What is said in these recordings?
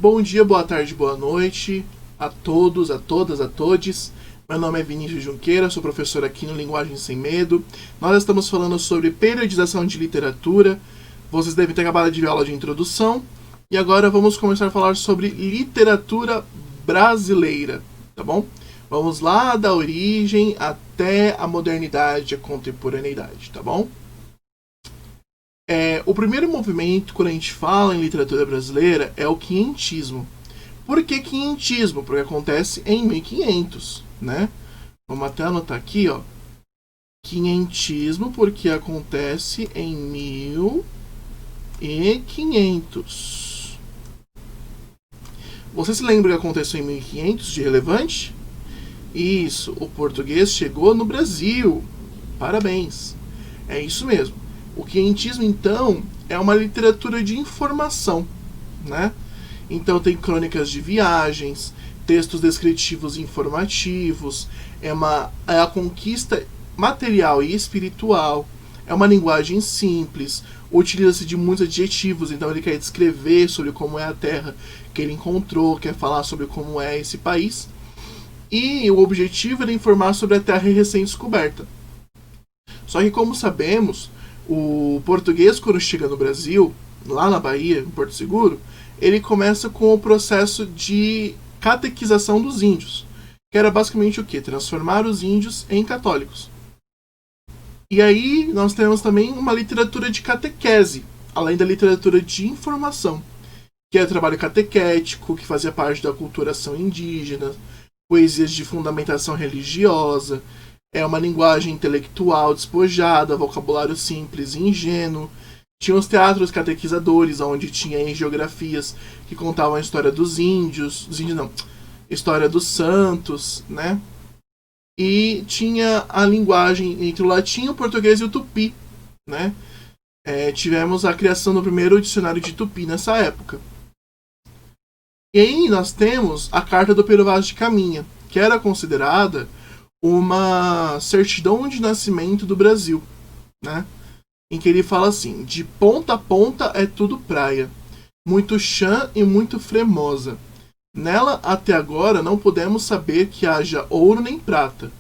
Bom dia, boa tarde, boa noite a todos, a todas, a todes. Meu nome é Vinícius Junqueira, sou professor aqui no Linguagem Sem Medo. Nós estamos falando sobre periodização de literatura. Vocês devem ter acabado de ver a aula de introdução. E agora vamos começar a falar sobre literatura brasileira, tá bom? Vamos lá da origem até a modernidade, a contemporaneidade, tá bom? O primeiro movimento, quando a gente fala em literatura brasileira, é o quinhentismo. Por que quinhentismo? Porque acontece em 1500, né? Vamos até anotar aqui, ó. Quinhentismo, porque acontece em 1500. Você se lembra que aconteceu em 1500 de relevante? Isso, o português chegou no Brasil. Parabéns. É isso mesmo. O quinhentismo, então, é uma literatura de informação, né? Então tem crônicas de viagens, textos descritivos e informativos, é a conquista material e espiritual, é uma linguagem simples, utiliza-se de muitos adjetivos, então ele quer descrever sobre como é a terra que ele encontrou, quer falar sobre como é esse país, e o objetivo era informar sobre a terra recém-descoberta. Só que, como sabemos, o português, quando chega no Brasil, lá na Bahia, em Porto Seguro, ele começa com o processo de catequização dos índios, que era basicamente o quê? Transformar os índios em católicos. E aí nós temos também uma literatura de catequese, além da literatura de informação, que é trabalho catequético, que fazia parte da aculturação indígena, poesias de fundamentação religiosa, é uma linguagem intelectual despojada, vocabulário simples e ingênuo. Tinha os teatros catequizadores, onde tinha geografias que contavam a história dos índios não, história dos santos, né? E tinha a linguagem entre o latim, o português e o tupi, né? Tivemos a criação do primeiro dicionário de tupi nessa época. E aí nós temos a Carta do Pero Vaz de Caminha, que era considerada uma certidão de nascimento do Brasil, né? Em que ele fala assim: de ponta a ponta é tudo praia, muito chã e muito fremosa. Nela até agora não podemos saber que haja ouro nem prata.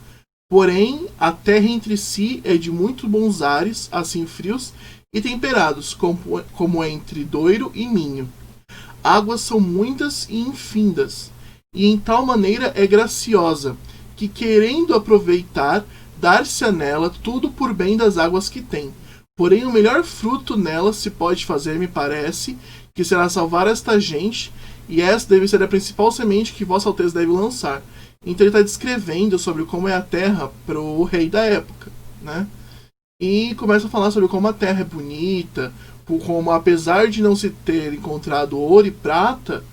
Porém, a terra entre si é de muito bons ares, assim frios e temperados, como entre Doiro e Minho. Águas são muitas e infindas, e em tal maneira é graciosa, que querendo aproveitar, dar-se-a nela tudo por bem das águas que tem. Porém, o melhor fruto nela se pode fazer, me parece, que será salvar esta gente, e essa deve ser a principal semente que Vossa Alteza deve lançar. Então ele está descrevendo sobre como é a terra para o rei da época, né? E começa a falar sobre como a terra é bonita, como apesar de não se ter encontrado ouro e prata,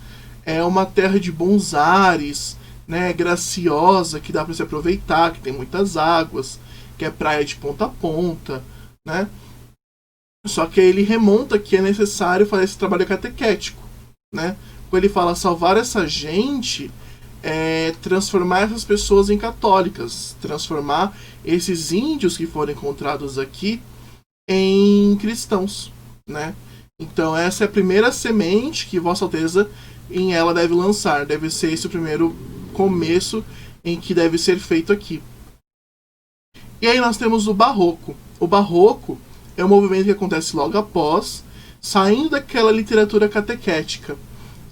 é uma terra de bons ares, né, graciosa, que dá para se aproveitar, que tem muitas águas, que é praia de ponta a ponta, né? Só que ele remonta que é necessário fazer esse trabalho catequético, né? Quando ele fala salvar essa gente, transformar essas pessoas em católicas, transformar esses índios que foram encontrados aqui em cristãos, né? Então essa é a primeira semente que Vossa Alteza em ela deve lançar, deve ser esse o primeiro começo em que deve ser feito aqui. E aí nós temos o Barroco. O Barroco é um movimento que acontece logo após, saindo daquela literatura catequética.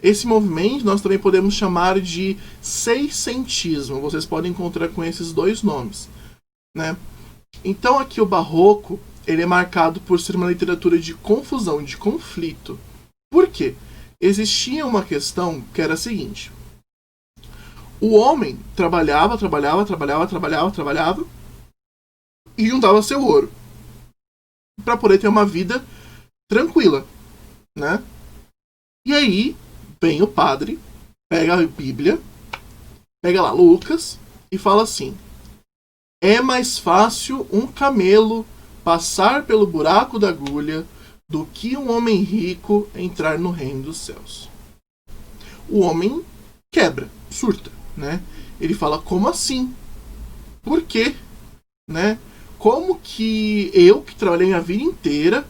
Esse movimento nós também podemos chamar de seiscentismo. Vocês podem encontrar com esses dois nomes, né? Então aqui o Barroco, ele é marcado por ser uma literatura de confusão, de conflito. Por quê? Existia uma questão que era a seguinte: o homem trabalhava e juntava seu ouro para poder ter uma vida tranquila, né? E aí vem o padre, pega a Bíblia, pega lá Lucas e fala assim: é mais fácil um camelo passar pelo buraco da agulha do que um homem rico entrar no reino dos céus. O homem quebra, surta, né? Ele fala: como assim? Por quê? Né? Como que eu, que trabalhei a vida inteira,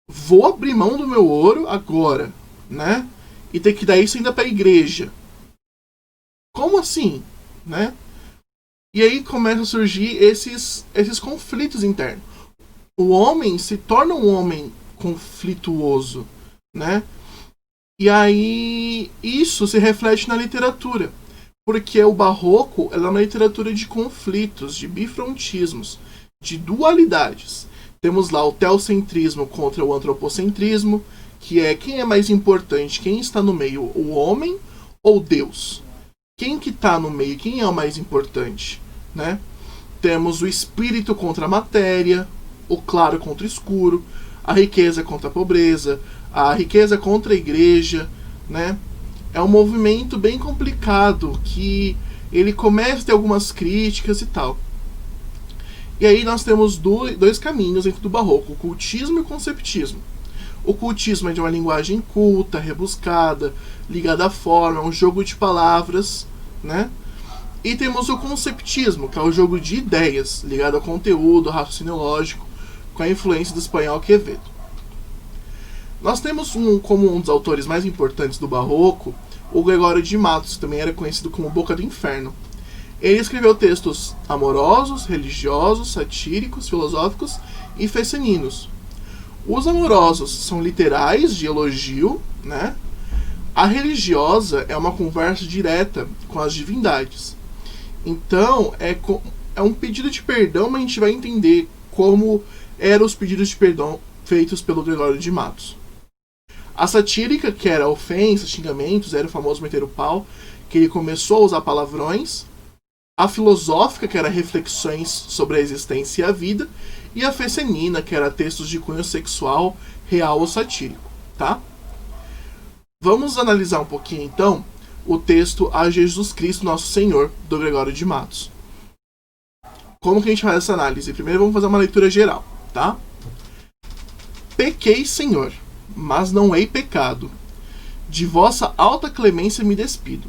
vou abrir mão do meu ouro agora, né? e ter que dar isso ainda para a igreja. Como assim, né? E aí começam a surgir esses conflitos internos. O homem se torna um homem conflituoso, né? E aí isso se reflete na literatura, porque o barroco é uma literatura de conflitos, de bifrontismos, de dualidades. Temos lá o teocentrismo contra o antropocentrismo, que é quem é mais importante, quem está no meio, o homem ou Deus? Quem que está no meio, quem é o mais importante, né? Temos o espírito contra a matéria, o claro contra o escuro, a riqueza contra a pobreza, a riqueza contra a igreja, né? É um movimento bem complicado que ele começa a ter algumas críticas e tal. E aí nós temos dois caminhos dentro do barroco, o cultismo e o conceptismo. O cultismo é de uma linguagem culta, rebuscada, ligada à forma, um jogo de palavras, né? E temos o conceptismo, que é o jogo de ideias, ligado ao conteúdo, ao raciocínio lógico, com a influência do espanhol Quevedo. Nós temos como um dos autores mais importantes do barroco, o Gregório de Matos, que também era conhecido como Boca do Inferno. Ele escreveu textos amorosos, religiosos, satíricos, filosóficos e feceninos. Os amorosos são literais, de elogio, né? A religiosa é uma conversa direta com as divindades. Então, é um pedido de perdão, mas a gente vai entender como eram os pedidos de perdão feitos pelo Gregório de Matos. A satírica, que era ofensa, xingamentos, era o famoso meter o pau, que ele começou a usar palavrões. A filosófica, que era reflexões sobre a existência e a vida. E a fecenina, que era textos de cunho sexual, real ou satírico, tá? Vamos analisar um pouquinho, então, o texto A Jesus Cristo Nosso Senhor, do Gregório de Matos. Como que a gente faz essa análise? Primeiro vamos fazer uma leitura geral, tá? Pequei, Senhor, mas não hei pecado. De vossa alta clemência me despido.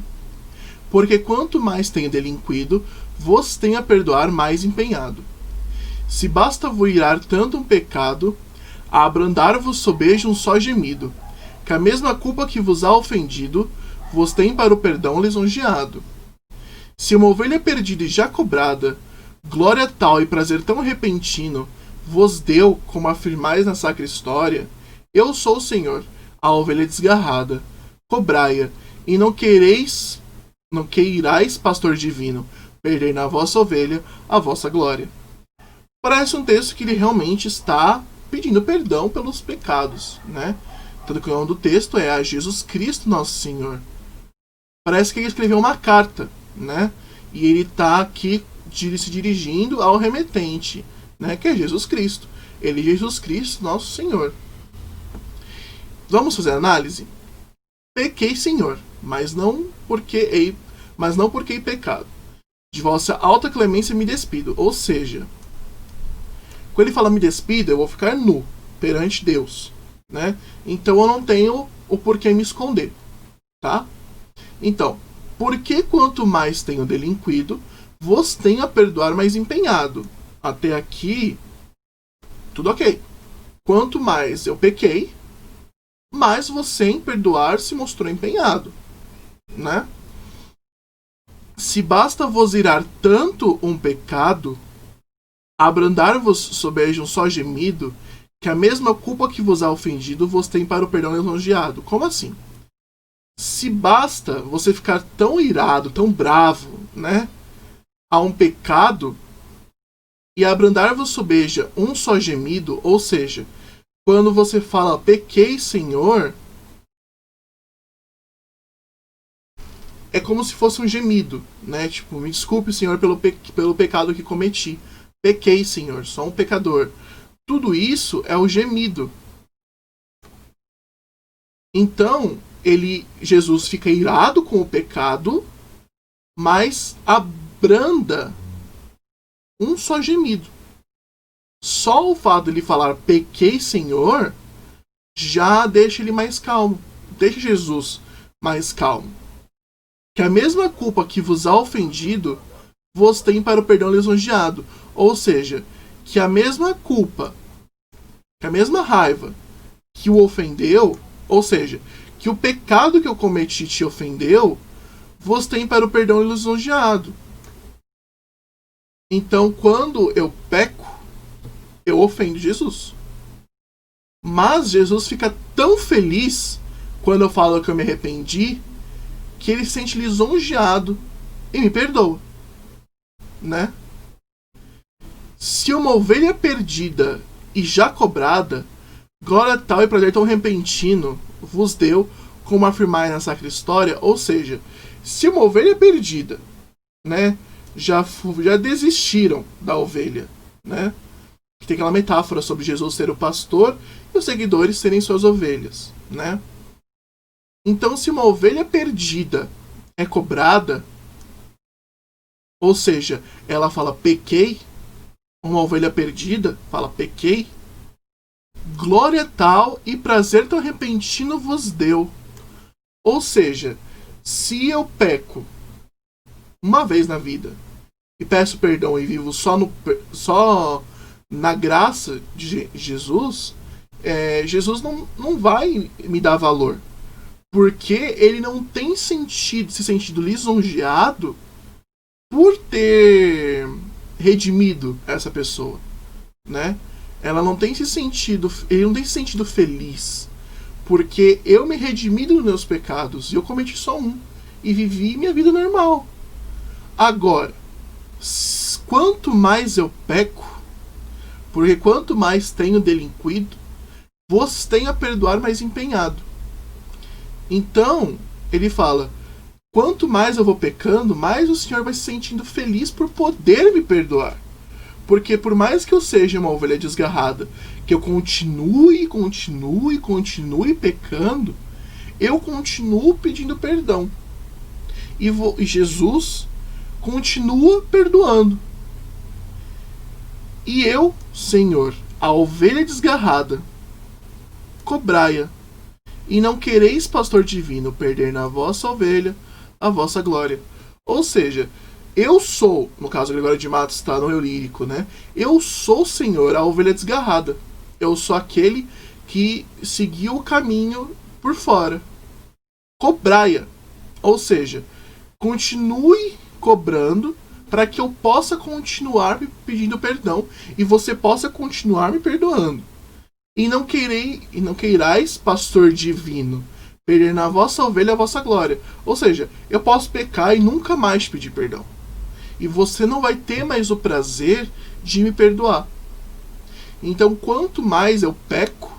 Porque quanto mais tenho delinquido, vos tenho a perdoar mais empenhado. Se basta vos irar tanto um pecado, a abrandar-vos sobeja um só gemido, que a mesma culpa que vos há ofendido, vos tem para o perdão lisonjeado. Se uma ovelha perdida e já cobrada, glória tal e prazer tão repentino, vos deu, como afirmais na sacra história, eu sou o Senhor, a ovelha desgarrada, cobrai-a, e não queirais, pastor divino, perder na vossa ovelha a vossa glória. Parece um texto que ele realmente está pedindo perdão pelos pecados, né? Tanto que o nome do texto é A Jesus Cristo Nosso Senhor. Parece que ele escreveu uma carta, né? E ele está aqui se dirigindo ao remetente, né? Que é Jesus Cristo. Ele é Jesus Cristo Nosso Senhor. Vamos fazer a análise? Pequei, Senhor, mas não porque hei pecado. De vossa alta clemência me despido. Ou seja, quando ele fala me despido, eu vou ficar nu perante Deus, né? Então eu não tenho o porquê me esconder, tá? Então, porque quanto mais tenho delinquido, vos tenho a perdoar mais empenhado. Até aqui, tudo ok. Quanto mais eu pequei, mais você em perdoar se mostrou empenhado, né? Se basta vos irar tanto um pecado, abrandar-vos sobeja um só gemido, que a mesma culpa que vos há ofendido vos tem para o perdão lisonjeado. Como assim? Se basta você ficar tão irado, tão bravo, né, a um pecado, e abrandar-vos sobeja um só gemido, ou seja, quando você fala pequei, Senhor, é como se fosse um gemido, né? Tipo, me desculpe, Senhor, pelo pecado que cometi. Pequei, Senhor, sou um pecador. Tudo isso é o gemido. Então, Jesus fica irado com o pecado, mas abranda um só gemido. Só o fato de ele falar pequei, Senhor, já deixa ele mais calmo. Deixa Jesus mais calmo. Que a mesma culpa que vos há ofendido, vos tem para o perdão lisonjeado. Ou seja, que a mesma culpa, que a mesma raiva que o ofendeu, ou seja, que o pecado que eu cometi te ofendeu, vos tem para o perdão lisonjeado. Então, quando eu peco, eu ofendo Jesus. Mas Jesus fica tão feliz quando eu falo que eu me arrependi, que ele se sente lisonjeado e me perdoa, né? Se uma ovelha perdida e já cobrada, glória tal e prazer tão repentino vos deu, como afirmai na sacra história. Ou seja, se uma ovelha perdida, né, já desistiram da ovelha, né? Tem aquela metáfora sobre Jesus ser o pastor e os seguidores serem suas ovelhas, né? Então, se uma ovelha perdida é cobrada, ou seja, ela fala pequei, uma ovelha perdida fala pequei, glória tal e prazer tão repentino vos deu. Ou seja, se eu peco uma vez na vida e peço perdão e vivo só na graça de Jesus, Jesus não vai me dar valor, porque ele não tem se sentido lisonjeado por ter redimido essa pessoa, né? Ela não tem se sentido, ele não tem se sentido feliz, porque eu me redimi dos meus pecados e eu cometi só um e vivi minha vida normal. Agora, quanto mais eu peco, porque quanto mais tenho delinquido, vos tenho a perdoar mais empenhado. Então, ele fala, quanto mais eu vou pecando, mais o Senhor vai se sentindo feliz por poder me perdoar. Porque por mais que eu seja uma ovelha desgarrada, que eu continue pecando, eu continuo pedindo perdão. E Jesus continua perdoando. E eu, Senhor, a ovelha desgarrada, cobrai-a, e não quereis, pastor divino, perder na vossa ovelha a vossa glória. Ou seja, eu sou, no caso Gregório de Matos está no eu lírico, né? Eu sou, Senhor, a ovelha desgarrada. Eu sou aquele que seguiu o caminho por fora. Cobrai-a. Ou seja, continue cobrando para que eu possa continuar me pedindo perdão e você possa continuar me perdoando. E não queirais, pastor divino, perder na vossa ovelha a vossa glória. Ou seja, eu posso pecar e nunca mais pedir perdão. E você não vai ter mais o prazer de me perdoar. Então, quanto mais eu peco,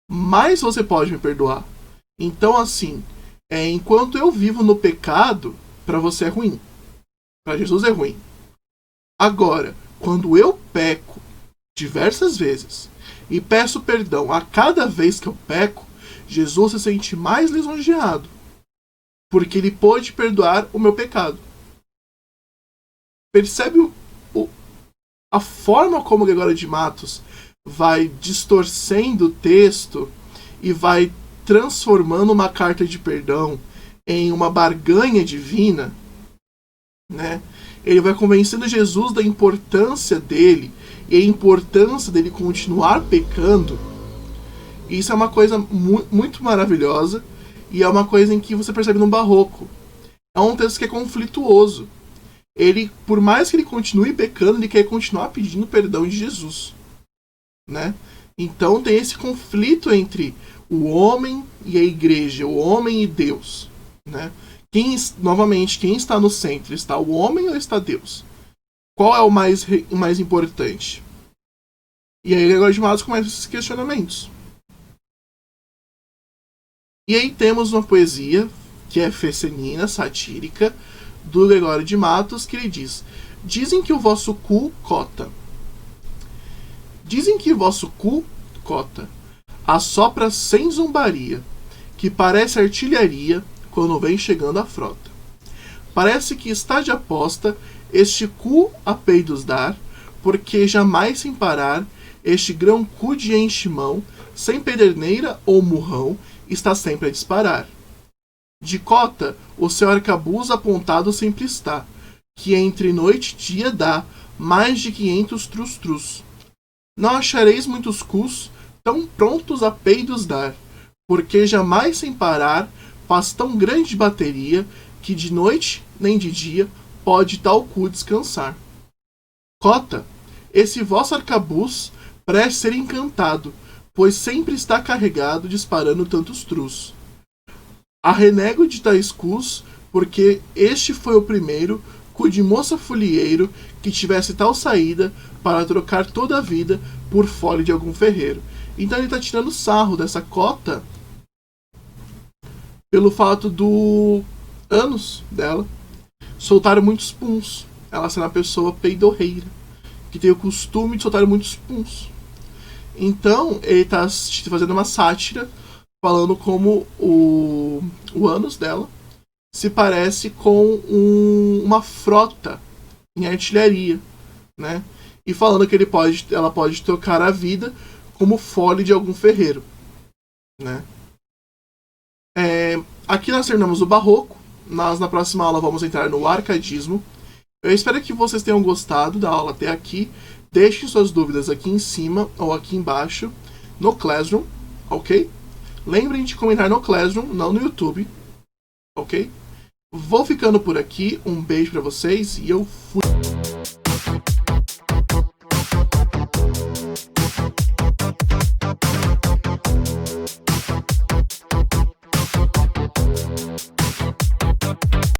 mais você pode me perdoar. Então, assim, enquanto eu vivo no pecado, para você é ruim. Para Jesus é ruim. Agora, quando eu peco diversas vezes e peço perdão a cada vez que eu peco, Jesus se sente mais lisonjeado, porque ele pôde perdoar o meu pecado. Percebe a forma como Gregório de Matos vai distorcendo o texto e vai transformando uma carta de perdão em uma barganha divina, né? Ele vai convencendo Jesus da importância dele e a importância dele continuar pecando. E isso é uma coisa muito maravilhosa e é uma coisa em que você percebe no Barroco. É um texto que é conflituoso. Ele, por mais que ele continue pecando, ele quer continuar pedindo perdão de Jesus, né? Então tem esse conflito entre o homem e a igreja, o homem e Deus, né? Novamente, quem está no centro? Está o homem ou está Deus? Qual é o mais importante? E aí Gregório de Matos começa esses questionamentos. E aí temos uma poesia que é fecenina, satírica, do Gregório de Matos, que ele diz: dizem que o vosso cu cota. Dizem que o vosso cu cota. Assopra sem zombaria, que parece artilharia quando vem chegando a frota. Parece que está de aposta este cu a peidos dar, porque jamais sem parar este grão cu de enchimão, sem pederneira ou murrão, está sempre a disparar. De cota, o seu arcabuz apontado sempre está, que entre noite e dia dá mais de 500 trus-trus. Não achareis muitos cus tão prontos a peidos dar, porque jamais sem parar faz tão grande bateria, que de noite nem de dia pode tal cu descansar. Cota, esse vosso arcabuz parece ser encantado, pois sempre está carregado disparando tantos trus. Arrenego de tais cus, porque este foi o primeiro cu de moça folieiro que tivesse tal saída para trocar toda a vida por fole de algum ferreiro. Então ele está tirando sarro dessa cota pelo fato do ânus dela soltar muitos puns. Ela sendo uma pessoa peidorreira, que tem o costume de soltar muitos puns. Então ele está fazendo uma sátira, falando como o ânus dela se parece com uma frota em artilharia, né? E falando que ela pode trocar a vida como fole de algum ferreiro, né? Aqui nós terminamos o barroco. Na próxima aula vamos entrar no arcadismo. Eu espero que vocês tenham gostado da aula até aqui. Deixem suas dúvidas aqui em cima ou aqui embaixo no Classroom, ok? Lembrem de comentar no Classroom, não no YouTube, ok? Vou ficando por aqui. Um beijo pra vocês e eu fui.